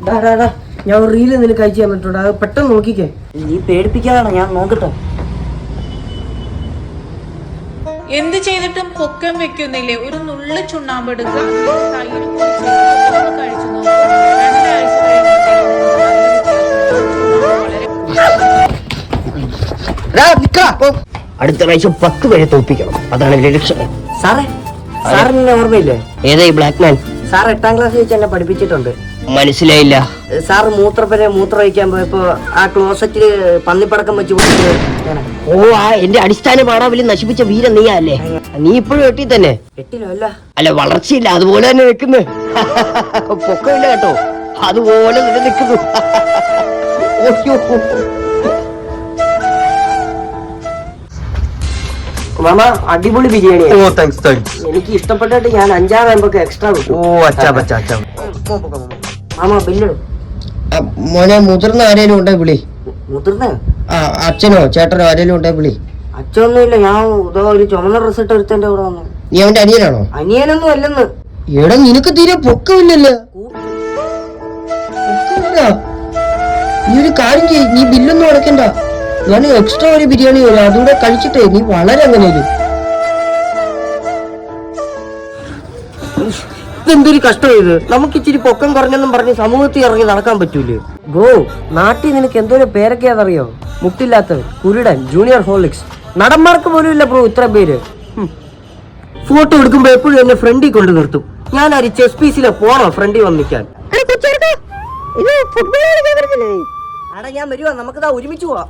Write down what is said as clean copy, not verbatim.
ഞാൻ ഒരു റീല് നിനക്ക് അയച്ചു തന്നിട്ടുണ്ട്, അത് പെട്ടെന്ന് നോക്കിക്കേ. നീ പേടിപ്പിക്കാതാണ്, ഞാൻ നോക്കട്ടെ. എന്ത് ചെയ്തിട്ടും പൊക്കം വെക്കുന്നില്ലേ? ഒരു നുള്ള ചുണ്ണാമ്പെടുക്കുക, കഴിച്ചു നോക്കും. 2 ആഴ്ച അടുത്ത പ്രാവശ്യം 10 പേരെ തോൽപ്പിക്കണം, അതാണ് എന്റെ ലക്ഷ്യം. സാറേ, സാറിന് ഓർമ്മയില്ലേ ഏതാ ഈ ബ്ലാക്ക് മാൻ? സാർ 8ാം ക്ലാസ് വെച്ച് എന്നെ പഠിപ്പിച്ചിട്ടുണ്ട്. മനസ്സിലായില്ല. സാറ് മൂത്രം ഒഴിക്കാൻ പോയപ്പോ ആ ക്ലോസറ്റില് പന്നിപ്പടക്കം വെച്ച് ഓ, ആ എന്റെ അടിസ്ഥാന പാഠാവലി നശിപ്പിച്ച വീര നീയാ അല്ലേ? നീ ഇപ്പോഴും എട്ടി തന്നെ? എട്ടിലോ അല്ല, വളർച്ചയില്ല, അതുപോലെ തന്നെ നിൽക്കുന്നു. പൊക്കമില്ല കേട്ടോ, അതുപോലെ തന്നെ നിൽക്കുന്നു. മാമ, അടിപൊളി ബിരിയാണി. ഓ, താങ്ക്സ്. എനിക്ക് ഇഷ്ടപ്പെട്ടിട്ട് ഞാൻ 5-6 ആകുമ്പോ എക്സ്ട്രാ കിട്ടും. ഓ, അച്ഛാ. മാമ ബില്ലിടും. മോനെ, മുതിർന്ന ആരേലും ഉണ്ടേ വിളി. മുതിർന്ന അച്ഛനോ ചേട്ടനോ ആരേലും ഉണ്ടേ വിളി. അച്ഛനൊന്നുമില്ല, ഞാൻ ഒരു ചുമന്ന ഡ്രസ് ഇട്ട് ഒരുത്തന്റെ കൂടെ വന്നു. നീ അവന്റെ അനിയനാണോ? അനിയനൊന്നും അല്ലെന്ന്. എടാ, നിനക്ക് തീരെ പൊക്കമില്ലല്ലോ. നീ ഒരു കാര്യം ചെയ്യ്, നീ ബില്ലൊന്നും അടക്കണ്ട. ഞാൻ എക്സ്ട്രാ ഒരു ബിരിയാണി വരാം, അതുകൂടെ കഴിച്ചിട്ടേ നീ വളരെ അങ്ങനെയും. ഇതെന്തൊരു കഷ്ടം ഇത്. നമുക്ക് ഇച്ചിരി പൊക്കം കുറഞ്ഞെന്നും പറഞ്ഞ് സമൂഹത്തിൽ ഇറങ്ങി നടക്കാൻ പറ്റൂലേ? ഗോ, നാട്ടിൽ നിനക്ക് എന്തോരം പേരൊക്കെ അതറിയോ? മുട്ടില്ലാത്തവൻ, കുരുടൻ, ജൂനിയർ ഹോളിക്സ്. നടന്മാർക്ക് പോലും ഇല്ല ബ്രോ ഇത്ര പേര്. ഫോട്ടോ എടുക്കുമ്പോ എപ്പോഴും എന്നെ ഫ്രണ്ടിൽ കൊണ്ട് നിർത്തും. ഞാൻ ആ ചെസ് പീസിലെ പോണോ ഫ്രണ്ടിൽ വന്നിക്കാൻ? ഞാൻ വരുവാ, നമുക്കിതാ ഒരുമിച്ച് പോവാം.